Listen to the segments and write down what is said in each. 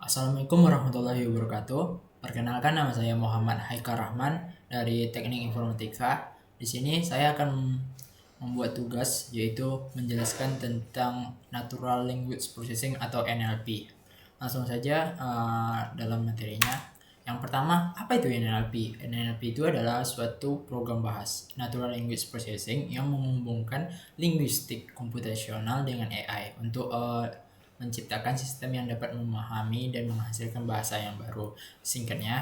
Assalamualaikum warahmatullahi wabarakatuh. Perkenalkan, nama saya Muhammad Haikal Rahman dari Teknik Informatika. Di sini saya akan membuat tugas yaitu menjelaskan tentang Natural Language Processing atau NLP. Langsung saja dalam materinya. Yang pertama, apa itu NLP? NLP itu adalah suatu program bahas Natural Language Processing yang menghubungkan linguistik komputasional dengan AI untuk menciptakan sistem yang dapat memahami dan menghasilkan bahasa yang baru. Singkatnya,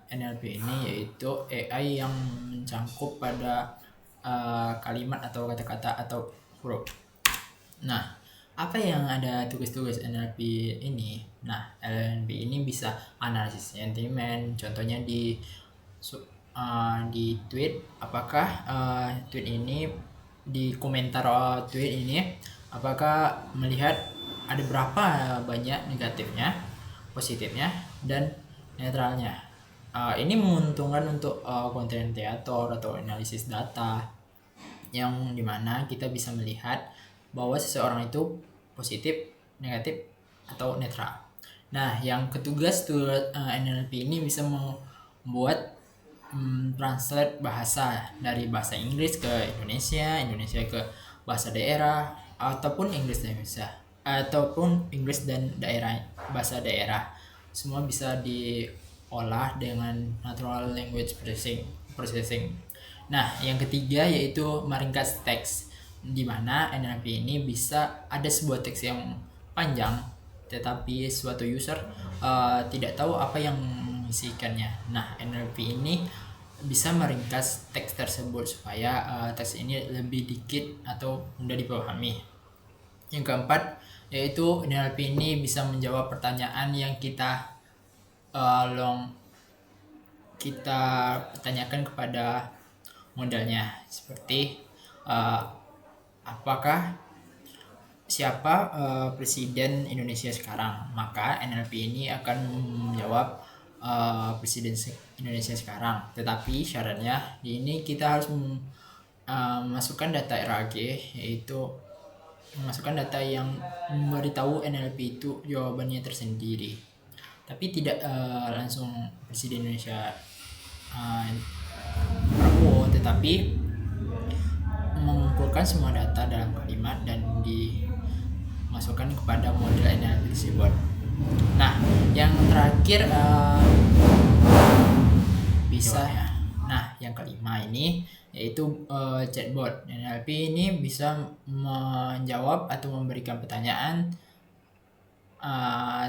NLP ini yaitu AI yang mencangkup pada kalimat atau kata-kata atau huruf. Nah, apa yang ada tugas-tugas NLP ini? Nah, NLP ini bisa analisis sentimen, contohnya di tweet, apakah tweet ini di komentar tweet ini apakah melihat ada berapa banyak negatifnya, positifnya, dan netralnya. Ini menguntungkan untuk konten kreator atau analisis data yang dimana kita bisa melihat bahwa seseorang itu positif, negatif, atau netral. Nah, yang ketugas NLP ini bisa membuat translate bahasa dari bahasa Inggris ke Indonesia, Indonesia ke bahasa daerah, ataupun Inggris dan Indonesia, ataupun Inggris dan daerah, bahasa daerah. Semua bisa diolah dengan natural language processing. Nah, yang ketiga yaitu meringkas teks, di mana NLP ini bisa ada sebuah teks yang panjang tetapi suatu user tidak tahu apa yang mengisikannya. Nah, NLP ini bisa meringkas teks tersebut supaya teks ini lebih dikit atau mudah dipahami. Yang keempat yaitu NLP ini bisa menjawab pertanyaan yang kita tanyakan kepada modelnya, seperti apakah siapa presiden Indonesia sekarang, maka NLP ini akan menjawab presiden Indonesia sekarang. Tetapi syaratnya di ini kita harus memasukkan data RAG, yaitu memasukkan data yang memberitahu NLP itu jawabannya tersendiri, tapi tidak langsung presiden Indonesia Prabowo, tetapi mengumpulkan semua data dalam kalimat dan dimasukkan kepada model NLP tersebut. Nah, yang terakhir bisa ya. Nah, yang kelima ini yaitu chatbot. NLP ini bisa menjawab atau memberikan pertanyaan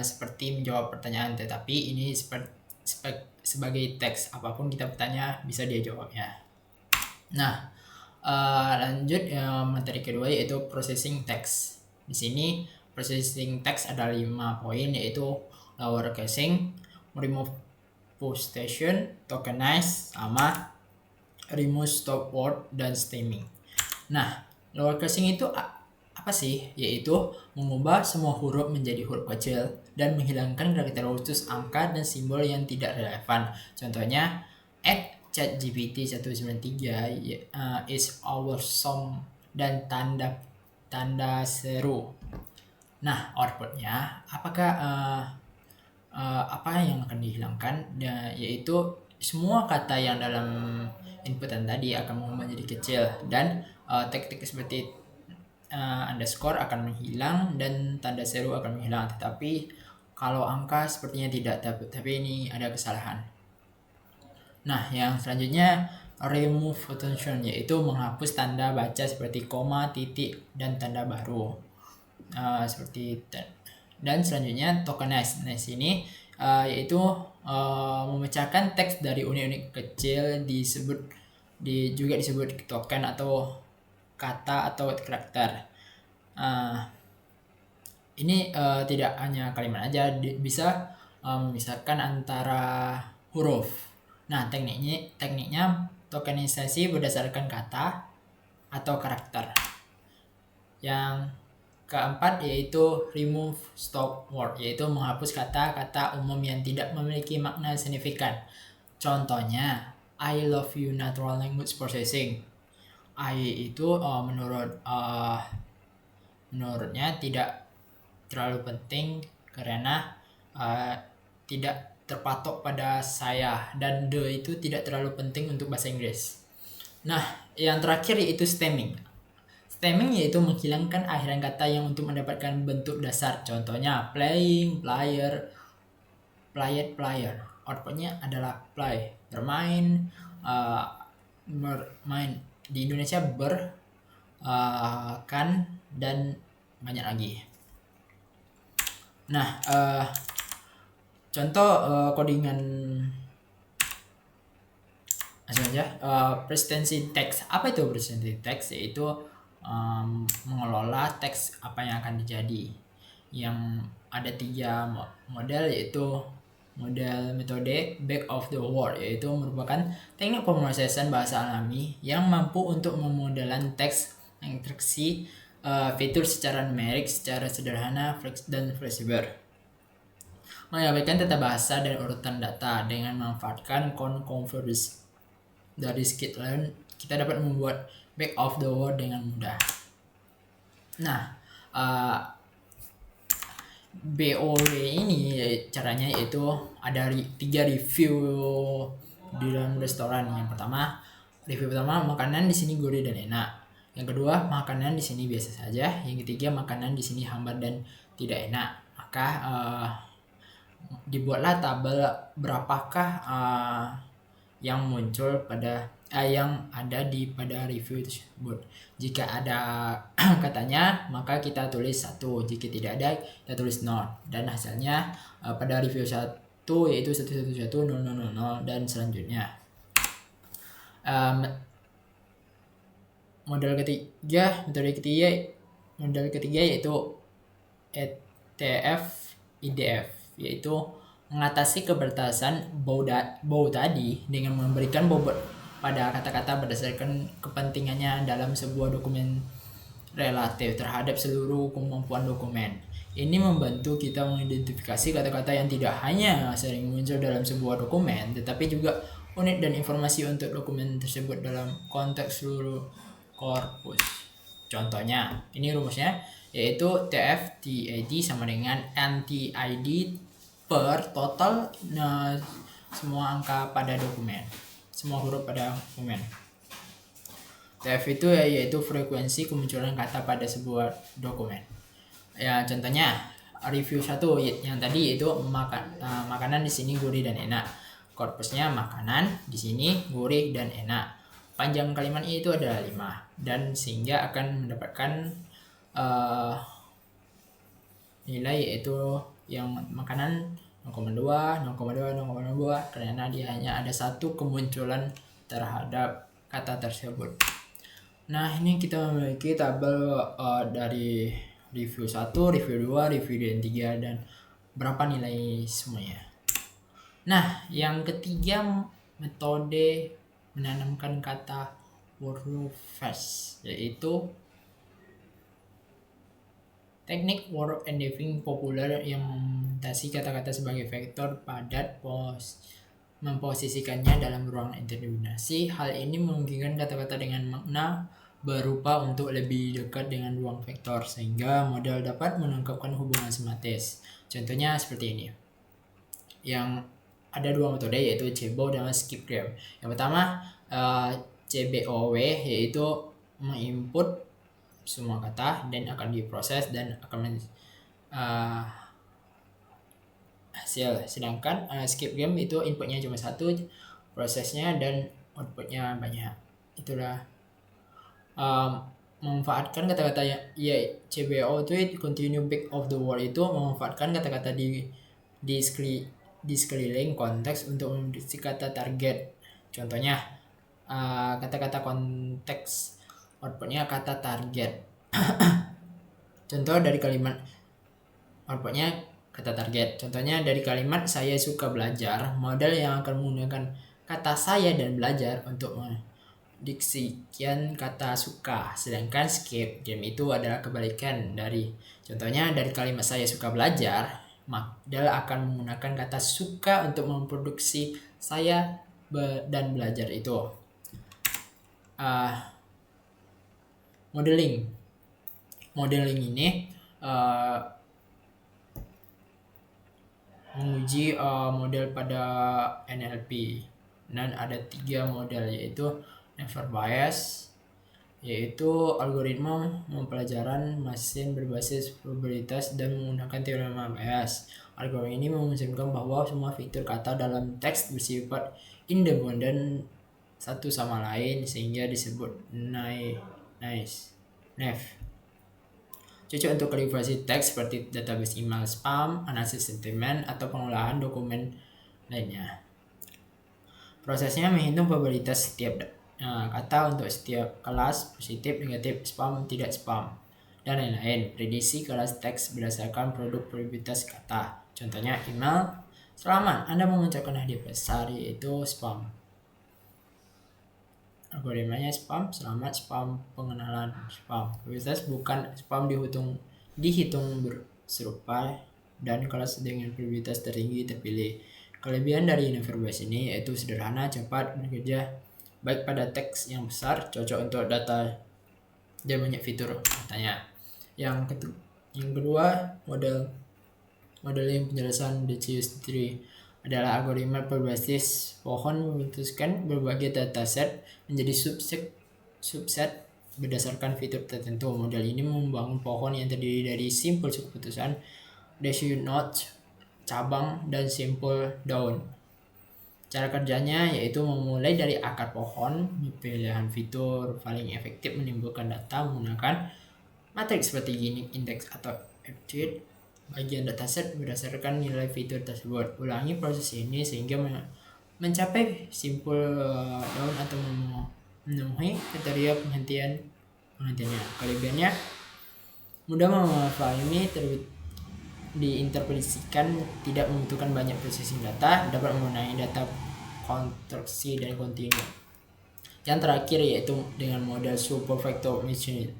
seperti menjawab pertanyaan, tetapi ini sebagai teks, apapun kita bertanya bisa dia jawabnya. Nah, lanjut materi kedua yaitu processing text. Di sini processing text ada 5 poin, yaitu lower casing, remove punctuation, tokenize, sama remove stop word dan stemming. Nah, lower casing itu apa sih? Yaitu mengubah semua huruf menjadi huruf kecil dan menghilangkan karakter khusus, angka, dan simbol yang tidak relevan. Contohnya, add ChatGPT 193 is awesome dan tanda seru. Nah, outputnya apakah apa yang akan dihilangkan? Yaitu semua kata yang dalam inputan tadi akan mengubah menjadi kecil, dan teks-teks seperti underscore akan menghilang dan tanda seru akan menghilang. Tetapi kalau angka sepertinya tidak, tapi ini ada kesalahan. Nah, yang selanjutnya remove punctuation, yaitu menghapus tanda baca seperti koma, titik, dan tanda baru. Dan selanjutnya tokenize. Nah, sini yaitu memecahkan teks dari unit-unit kecil, juga disebut token atau kata atau karakter. Ini tidak hanya kalimat aja, bisa memisahkan antara huruf. Nah, tekniknya tokenisasi berdasarkan kata atau karakter. Yang keempat yaitu remove stop word, yaitu menghapus kata-kata umum yang tidak memiliki makna signifikan. Contohnya, I love you natural language processing. I itu menurutnya tidak terlalu penting karena uh, tidak terpatok pada saya, dan the itu tidak terlalu penting untuk bahasa Inggris. Nah, yang terakhir yaitu stemming. Stemming yaitu menghilangkan akhiran kata yang untuk mendapatkan bentuk dasar. Contohnya playing, player, played, player. Outputnya adalah play, bermain, bermain. Di Indonesia kan, dan banyak lagi. Nah, contoh codingan langsung aja. Presidency text. Apa itu presidency text? Yaitu mengelola teks apa yang akan dijadi. Yang ada 3 model, yaitu model metode back of the word, yaitu merupakan teknik pemrosesan bahasa alami yang mampu untuk memodelan teks instruksi fitur secara numerik, secara sederhana dan fleksibel. Mengabaikan tata bahasa dan urutan data dengan memanfaatkan convergence dari skitlearn, kita dapat membuat back of the word dengan mudah. Nah, BOW ini caranya yaitu ada 3 review di dalam restoran. Yang pertama, review pertama, makanan di sini gurih dan enak. Yang kedua, makanan di sini biasa saja. Yang ketiga, makanan di sini hambar dan tidak enak. Maka dibuatlah tabel berapakah yang muncul pada yang ada pada review tersebut. Jika ada katanya, maka kita tulis 1. Jika tidak ada, kita tulis 0. Dan hasilnya pada review 1 yaitu 111 000 dan selanjutnya. Model ketiga yaitu ETF IDF, yaitu mengatasi keterbatasan bau tadi dengan memberikan bobot pada kata-kata berdasarkan kepentingannya dalam sebuah dokumen relatif terhadap seluruh kemampuan dokumen. Ini membantu kita mengidentifikasi kata-kata yang tidak hanya sering muncul dalam sebuah dokumen, tetapi juga unik dan informasi untuk dokumen tersebut dalam konteks seluruh korpus. Contohnya, ini rumusnya, yaitu TF-TAD sama dengan NTID per total semua angka pada dokumen, semua huruf pada dokumen. TF itu yaitu frekuensi kemunculan kata pada sebuah dokumen. Ya, contohnya review 1 yang tadi yaitu makanan di sini gurih dan enak. Korpusnya makanan di sini gurih dan enak. Panjang kalimat itu adalah 5, dan sehingga akan mendapatkan nilai yaitu yang makanan 0,2 karena dia hanya ada 1 kemunculan terhadap kata tersebut. Nah, ini kita memiliki tabel dari review 1, review 2, review 3 dan berapa nilai semuanya. Nah, yang ketiga, metode menanamkan kata word phrase, yaitu teknik word ending populer yang membatasi kata-kata sebagai vektor padat memposisikannya dalam ruang interdeterminasi. Hal ini memungkinkan kata-kata dengan makna berupa untuk lebih dekat dengan ruang vektor, sehingga model dapat menangkapkan hubungan semiotis. Contohnya seperti ini. Yang ada 2 metode, yaitu CBOW dan skipgram. Yang pertama, CBOW, yaitu menginput semua kata dan akan diproses dan akan hasil. Sedangkan skipgram itu inputnya cuma 1, prosesnya dan outputnya banyak. Itulah memanfaatkan kata-kata ya CBO itu continue back of the word, itu memanfaatkan kata-kata di sekeliling konteks untuk memprediksi kata target. Contohnya kata-kata konteks, outputnya kata target. Contoh dari kalimat outputnya kata target. Contohnya dari kalimat saya suka belajar, model yang akan menggunakan kata saya dan belajar untuk mendiksikan kata suka. Sedangkan skip game itu adalah kebalikan dari. Contohnya dari kalimat saya suka belajar, model akan menggunakan kata suka untuk memproduksi saya dan belajar itu. Modeling ini menguji model pada NLP, dan ada 3 model, yaitu never bias, yaitu algoritma pembelajaran mesin berbasis probabilitas dan menggunakan teorema bias. Algoritma ini menunjukkan bahwa semua fitur kata dalam teks bersifat independen satu sama lain, sehingga disebut naive. Cocok untuk klasifikasi teks seperti database email spam, analisis sentimen, atau pengolahan dokumen lainnya. Prosesnya menghitung probabilitas setiap kata untuk setiap kelas, positif, negatif, spam, tidak spam, dan lain-lain. Prediksi kelas teks berdasarkan produk probabilitas kata. Contohnya email, selamat Anda mengucapkan hadiah besar, yaitu spam. Algoritmanya spam, selamat, spam, pengenalan spam. Probabilitas bukan spam dihitung serupa dan kelas dengan probabilitas tertinggi terpilih. Kelebihan dari never bias ini yaitu sederhana, cepat, bekerja baik pada teks yang besar, cocok untuk data dan banyak fitur katanya. Yang kedua, modeling penjelasan Decius Tree adalah algoritma berbasis pohon memutuskan berbagai dataset menjadi subset berdasarkan fitur tertentu. Model ini membangun pohon yang terdiri dari simpul keputusan, decision node, cabang, dan simpul daun. Cara kerjanya yaitu memulai dari akar pohon, pilihan fitur paling efektif menimbulkan data menggunakan matriks seperti unique index atau attribute bagian dataset berdasarkan nilai fitur tersebut. Ulangi proses ini sehingga mencapai simpul daun atau memenuhi kriteria penghentiannya. Kelebihannya mudah memahami, diinterpretasikan, tidak membutuhkan banyak processing data, dapat menggunakan data konstruksi dan kontinu. Yang terakhir yaitu dengan model supervector machine,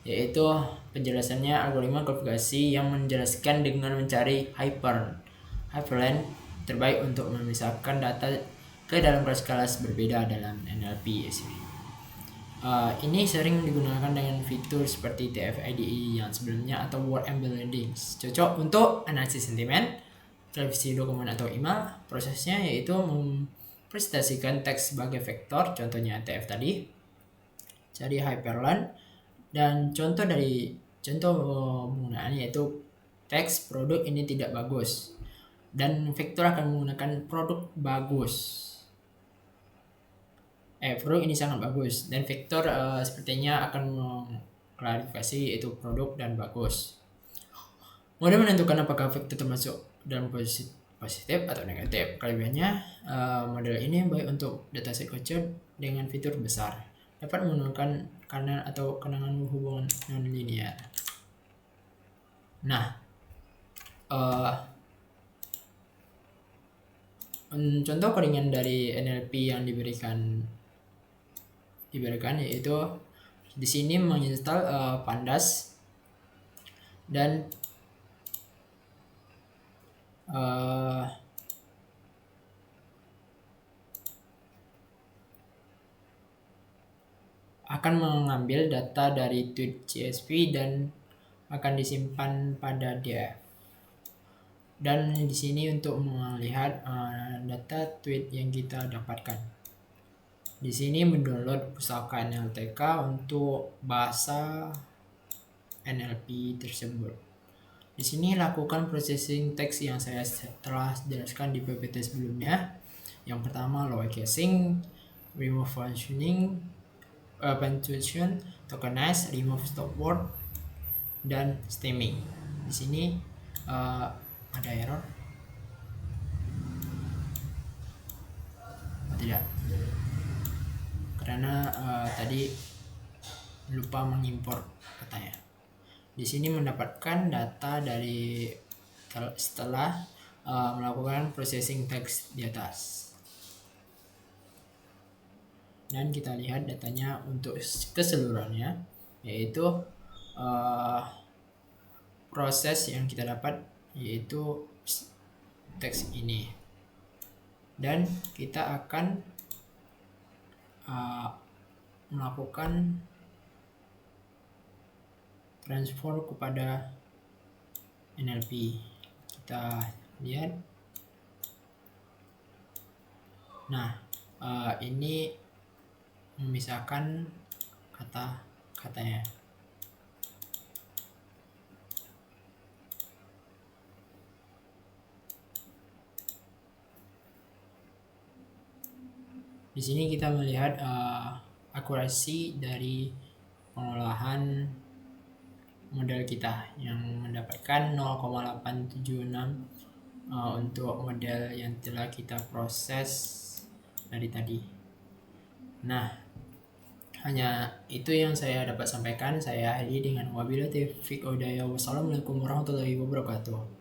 yaitu penjelasannya algoritma klasifikasi yang menjelaskan dengan mencari hyperlink terbaik untuk memisahkan data ke dalam kelas-kelas berbeda dalam NLP. Ini sering digunakan dengan fitur seperti TF-IDE yang sebelumnya atau word embeddings. Cocok untuk analisis sentimen, klasifikasi dokumen atau email. Prosesnya yaitu mempresentasikan teks sebagai vektor, contohnya TF tadi, cari hyperlink, dan contoh penggunaan yaitu teks produk ini tidak bagus, dan vektor akan menggunakan produk bagus. Produk ini sangat bagus, dan vektor sepertinya akan mengklarifikasi yaitu produk dan bagus. Model menentukan apakah vektor termasuk dalam positif atau negatif. Kelebihannya model ini baik untuk dataset kecil dengan fitur besar, dapat menggunakan kanan atau kenangan hubungan non-linear. Nah, contoh keringan dari NLP yang diberikan yaitu di sini menginstal Pandas dan akan mengambil data dari tweet CSV dan akan disimpan pada DF. Dan di sini untuk melihat data tweet yang kita dapatkan. Di sini mendownload pustaka NLTK untuk bahasa NLP tersebut. Di sini lakukan processing teks yang saya telah jelaskan di PPT sebelumnya. Yang pertama lower casing, remove punctuation, tokenize, remove stop word, dan stemming. Di sini ada error. Tidak, karena tadi lupa mengimport katanya. Di sini mendapatkan data dari setelah melakukan processing teks di atas. Dan kita lihat datanya untuk keseluruhannya, yaitu proses yang kita dapat yaitu teks ini, dan kita akan melakukan transfer kepada NLP. Kita lihat Nah, ini memisahkan kata-katanya. Di sini kita melihat akurasi dari pengolahan model kita yang mendapatkan 0,876 untuk model yang telah kita proses dari tadi. Nah, hanya itu yang saya dapat sampaikan. Saya akhiri dengan wabillahi taufiq wal hidayah. Wassalamualaikum warahmatullahi wabarakatuh.